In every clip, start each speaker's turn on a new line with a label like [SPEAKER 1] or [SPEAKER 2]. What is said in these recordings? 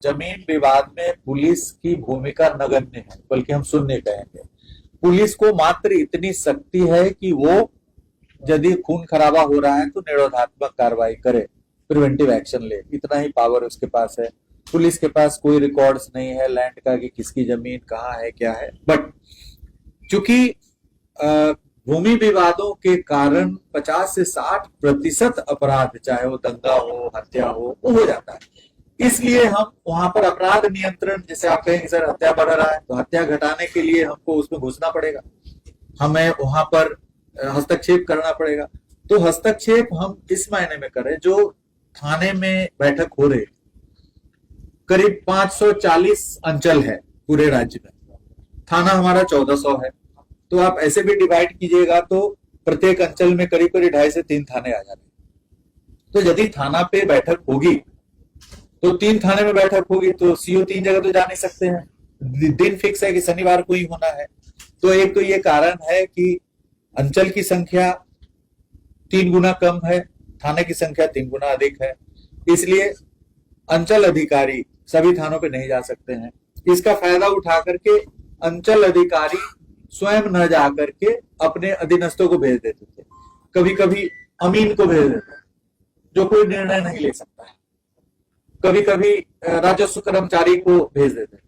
[SPEAKER 1] जमीन विवाद में पुलिस की भूमिका नगण्य है, बल्कि हम शून्य कहेंगे। पुलिस को मात्र इतनी शक्ति है कि वो यदि खून खराबा हो रहा है तो निरोधात्मक कार्रवाई करे, प्रिवेंटिव एक्शन ले, इतना ही पावर उसके पास है। पुलिस के पास कोई रिकॉर्ड्स नहीं है लैंड का कि किसकी जमीन कहाँ है क्या है। बट चूंकि भूमि विवादों के कारण 50 से 60% अपराध, चाहे वो दंगा हो, हत्या हो जाता है। इसलिए हम वहां पर अपराध नियंत्रण, जैसे आप कहेंगे सर हत्या बढ़ रहा है, तो हत्या घटाने के लिए हमको उसमें घुसना पड़ेगा, हमें वहां पर हस्तक्षेप करना पड़ेगा। तो हस्तक्षेप हम इस मायने में करें, जो थाने में बैठक हो रही, करीब 540 अंचल है पूरे राज्य में, थाना हमारा 1400 है, तो आप ऐसे भी डिवाइड कीजिएगा तो प्रत्येक अंचल में करीब करीब 2.5 से 3 थाने आ जाते हैं। तो यदि थाना पे बैठक होगी तो 3 थाने में बैठक होगी तो सीओ 3 जगह तो जा नहीं सकते हैं, दिन फिक्स है कि शनिवार को ही होना है। तो एक तो ये कारण है कि अंचल की संख्या 3 गुना कम है, थाने की संख्या 3 गुना अधिक है, इसलिए अंचल अधिकारी सभी थानों पे नहीं जा सकते हैं। इसका फायदा उठा करके अंचल अधिकारी स्वयं न जा करके अपने अधीनस्थों को भेज देते थे, कभी कभी अमीन को भेज देते जो कोई निर्णय नहीं ले सकता है, कभी कभी राजस्व कर्मचारी को भेज देते थे।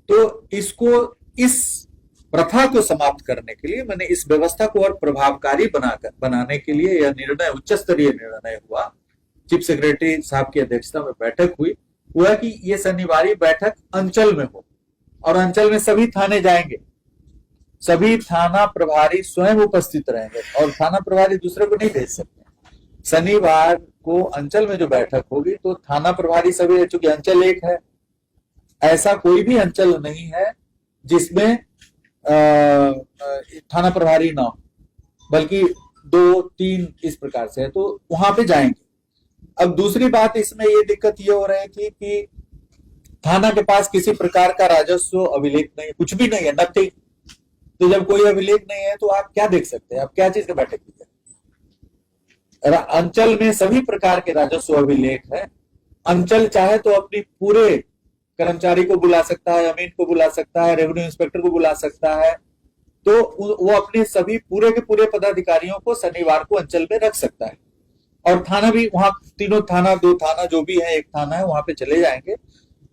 [SPEAKER 1] तो इसको, इस प्रथा को समाप्त करने के लिए मैंने इस व्यवस्था को और प्रभावकारी बनाने के लिए यह निर्णय, उच्च स्तरीय निर्णय हुआ, चीफ सेक्रेटरी साहब की अध्यक्षता में बैठक हुई, हुआ कि ये शनिवारी बैठक अंचल में हो और अंचल में सभी थाने जाएंगे, सभी थाना प्रभारी स्वयं उपस्थित रहेंगे और थाना प्रभारी दूसरे को नहीं भेज सकते। शनिवार को अंचल में जो बैठक होगी तो थाना प्रभारी सभी, चूंकि अंचल एक है, ऐसा कोई भी अंचल नहीं है जिसमें थाना प्रभारी ना हो, बल्कि 2-3 इस प्रकार से है, तो वहां पे जाएंगे। अब दूसरी बात इसमें ये दिक्कत ये हो रही थी कि थाना के पास किसी प्रकार का राजस्व अभिलेख नहीं, कुछ भी नहीं है, नथिंग। तो जब कोई अभिलेख नहीं है तो आप क्या देख सकते हैं, आप क्या चीज का बैठक कीजिए। अंचल में सभी प्रकार के राजस्व अभिलेख है, अंचल चाहे तो अपनी पूरे कर्मचारी को बुला सकता है, अमीन को बुला सकता है, रेवेन्यू इंस्पेक्टर को बुला सकता है, तो वो अपने सभी पूरे के पूरे पदाधिकारियों को शनिवार को अंचल में रख सकता है। और थाना भी, वहां तीनों थाना, 2 थाना जो भी है, एक थाना है, वहां पे चले जाएंगे।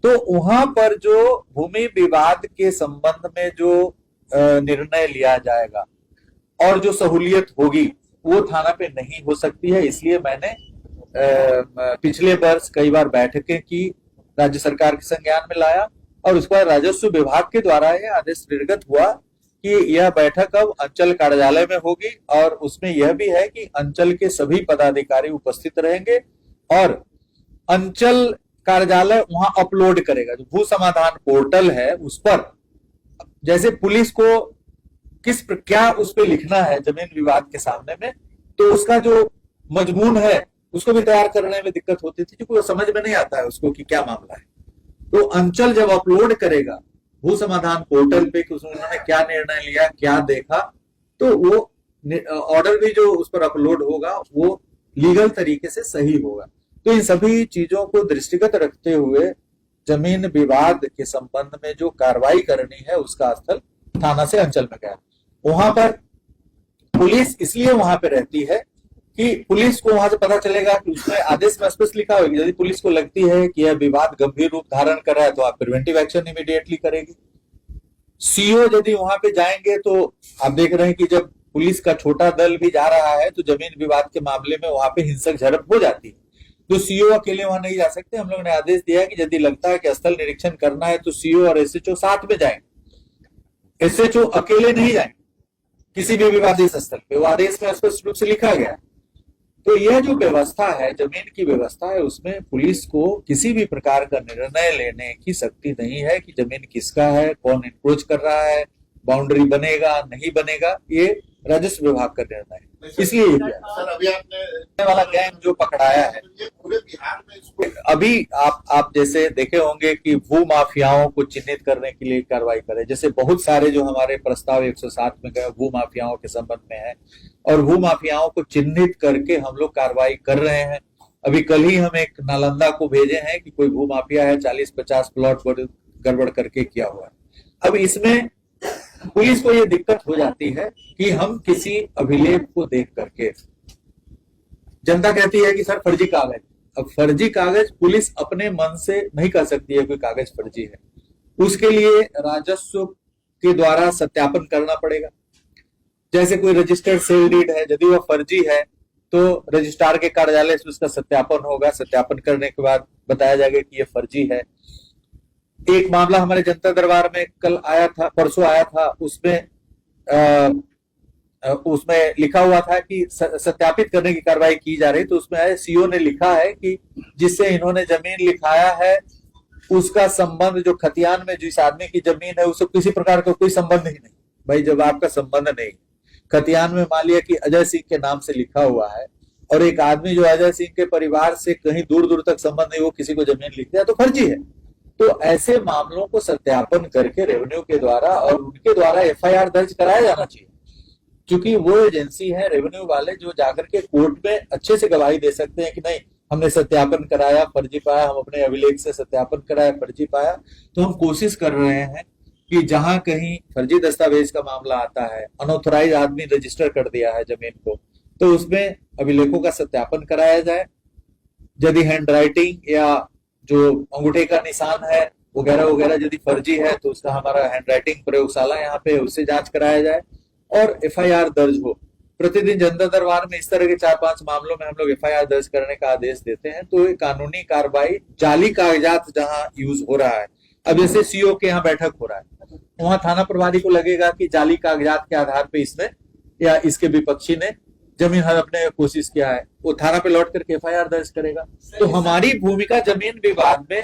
[SPEAKER 1] तो वहां पर जो भूमि विवाद के संबंध में जो निर्णय लिया जाएगा और जो सहूलियत होगी वो थाना पे नहीं हो सकती है। इसलिए मैंने पिछले वर्ष कई बार बैठकें की, राज्य सरकार के संज्ञान में लाया और उसके बाद राजस्व विभाग के द्वारा यह आदेश निर्गत हुआ कि यह बैठक अब अंचल कार्यालय में होगी और उसमें यह भी है कि अंचल के सभी पदाधिकारी उपस्थित रहेंगे और अंचल कार्यालय वहां अपलोड करेगा, जो भू समाधान पोर्टल है उस पर, जैसे पुलिस को क्या उस पर लिखना है जमीन विवाद के सामने में, तो उसका जो मजमून है उसको भी तैयार करने में दिक्कत होती थी, क्योंकि वो समझ में नहीं आता है उसको कि क्या मामला है। तो अंचल जब अपलोड करेगा भू समाधान पोर्टल पे कि उन्होंने क्या निर्णय लिया, क्या देखा, तो वो ऑर्डर भी जो उस पर अपलोड होगा वो लीगल तरीके से सही होगा। तो इन सभी चीजों को दृष्टिगत रखते हुए जमीन विवाद के संबंध में जो कार्रवाई करनी है उसका स्थल थाना से अंचल में गया। वहां पर पुलिस इसलिए वहां पे रहती है कि पुलिस को वहां से पता चलेगा कि उसमें आदेश में स्पष्ट लिखा होगा, यदि पुलिस को लगती है कि यह विवाद गंभीर रूप धारण कर रहा है तो आप प्रिवेंटिव एक्शन इमीडिएटली करेगी। सीओ यदि वहां पे जाएंगे तो आप देख रहे हैं कि जब पुलिस का छोटा दल भी जा रहा है तो जमीन विवाद के मामले में वहां पे हिंसक झड़प हो जाती है, तो सीओ अकेले वहां नहीं जा सकते। हम लोग ने आदेश दिया है कि यदि लगता है कि स्थल निरीक्षण करना है तो सीओ और एसएचओ साथ में जाएंगे, एसएचओ अकेले नहीं जाएंगे किसी भी विवादित स्थल पे, वो आदेश में स्पष्ट रूप से लिखा गया। तो यह जो व्यवस्था है, जमीन की व्यवस्था है, उसमें पुलिस को किसी भी प्रकार का निर्णय लेने की शक्ति नहीं है कि जमीन किसका है, कौन इंक्रोच कर रहा है, बाउंड्री बनेगा नहीं बनेगा, ये राजस्व विभाग का निर्णय है। इसलिए
[SPEAKER 2] सर अभी आपने
[SPEAKER 1] वाला गैंग जो पकड़ाया है,
[SPEAKER 2] पूरे बिहार में इसको
[SPEAKER 1] अभी आप जैसे देखे होंगे कि भू माफियाओं को चिन्हित करने के लिए कार्रवाई करे, जैसे बहुत सारे जो हमारे प्रस्ताव 107 में गए भू माफियाओं के संबंध में है, और भू माफियाओं को चिन्हित करके हम लोग कार्रवाई कर रहे हैं। अभी कल ही हम एक नालंदा को भेजे हैं कि कोई भूमाफिया है, 40-50 प्लॉट गड़बड़ करके किया हुआ है। अब इसमें पुलिस को ये दिक्कत हो जाती है कि हम किसी अभिलेख को देख करके, जनता कहती है कि सर फर्जी कागज। अब फर्जी कागज पुलिस अपने मन से नहीं कह सकती है कोई कागज फर्जी है, उसके लिए राजस्व के द्वारा सत्यापन करना पड़ेगा। जैसे कोई रजिस्टर्ड सेल डीड है, यदि वह फर्जी है तो रजिस्ट्रार के कार्यालय से उसका सत्यापन होगा, सत्यापन करने के बाद बताया जाएगा कि यह फर्जी है। एक मामला हमारे जनता दरबार में कल आया था, परसों आया था, उसमें लिखा हुआ था कि सत्यापित करने की कार्रवाई की जा रही, तो उसमें सीओ ने लिखा है कि जिससे इन्होंने जमीन लिखाया है उसका संबंध, जो खतियान में जिस आदमी की जमीन है उससे किसी प्रकार का कोई संबंध ही नहीं। भाई जब आपका संबंध नहीं, खतियान में मान लिया कि अजय सिंह के नाम से लिखा हुआ है और एक आदमी जो अजय सिंह के परिवार से कहीं दूर दूर तक संबंध नहीं, वो किसी को जमीन लिख दिया तो फर्जी है। तो ऐसे मामलों को सत्यापन करके रेवेन्यू के द्वारा और उनके द्वारा एफआईआर दर्ज कराया जाना चाहिए, क्योंकि वो एजेंसी है रेवेन्यू वाले जो जाकर के कोर्ट में अच्छे से गवाही दे सकते हैं कि नहीं हमने सत्यापन कराया, फर्जी पाया, हम अपने अभिलेख से सत्यापन कराया, फर्जी पाया। तो हम कोशिश कर रहे हैं कि जहां कहीं फर्जी दस्तावेज का मामला आता है, अनऑथोराइज आदमी रजिस्टर कर दिया है जमीन को, तो उसमें अभिलेखों का सत्यापन कराया जाए। यदि हैंड राइटिंग या जो अंगूठे का निशान है वगैरह वगैरह यदि फर्जी है तो उसका हमारा हैंड राइटिंग प्रयोगशाला यहाँ पे उससे जांच कराया जाए और एफआईआर दर्ज हो। प्रतिदिन जनता दरबार में इस तरह के 4-5 मामलों में हम लोग एफआईआर दर्ज करने का आदेश देते हैं। तो ये कानूनी कार्रवाई, जाली कागजात जहां यूज हो रहा है, अब जैसे सीओ के यहाँ बैठक हो रहा है, वहां थाना प्रभारी को लगेगा कि जाली कागजात के आधार पे इसने या इसके विपक्षी ने जमीन हड़पने की कोशिश किया है, वो थाना पे लौट करके एफआईआर दर्ज करेगा। तो हमारी भूमिका जमीन विवाद में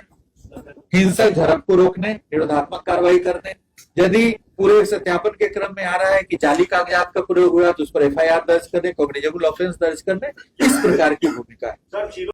[SPEAKER 1] हिंसक झड़प को रोकने, निरोधात्मक कार्रवाई करने, यदि पूरे सत्यापन के क्रम में आ रहा है कि जाली कागजात का प्रयोग हुआ तो उस पर एफआईआर दर्ज करने, कॉग्निजेबल ऑफेंस दर्ज करने, इस प्रकार की भूमिका है।